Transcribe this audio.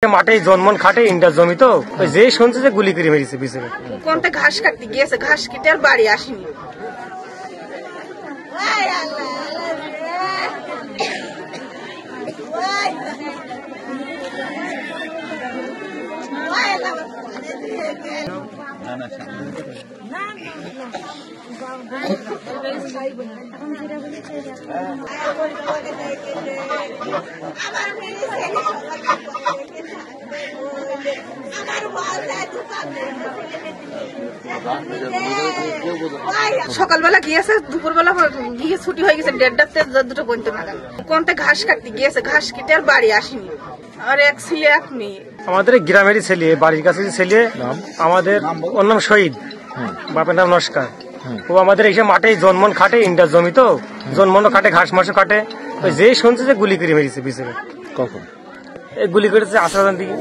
মাঠে জন্মন খাটে ইন্টার জমি তো যে শুনছে যে গুলি করে মেরেছে পিছনে কোনটা ঘাস কাটতে গিয়েছে, ঘাস কেটে আর বাড়ি আসেনি। সকালবেলা গিয়েছে, দুপুরবেলা গিয়ে ছুটি হয়ে গেছে 1:30তে 2টা পর্যন্ত নাগাদ। কোনটা ঘাস কাটতে গিয়েছে, ঘাস কেটে আর বাড়ি আসেনি। আর এক ছেলে এক মেয়ে, আমাদের গ্রামেরই ছেলে, বাড়ির কাছে ছেলে। আমাদের ওর নাম শহীদ, বাপের নাম নস্কার। ও আমাদের এই মাঠে জন্মন খাটে ইন্টার জমি তো জন্মনও খাটে, ঘাস মাসও খাটে। যে শুনছে যে গুলি করে মেরেছে পিছনে। কখন এই গুলি করেছে আসাদান দিকে।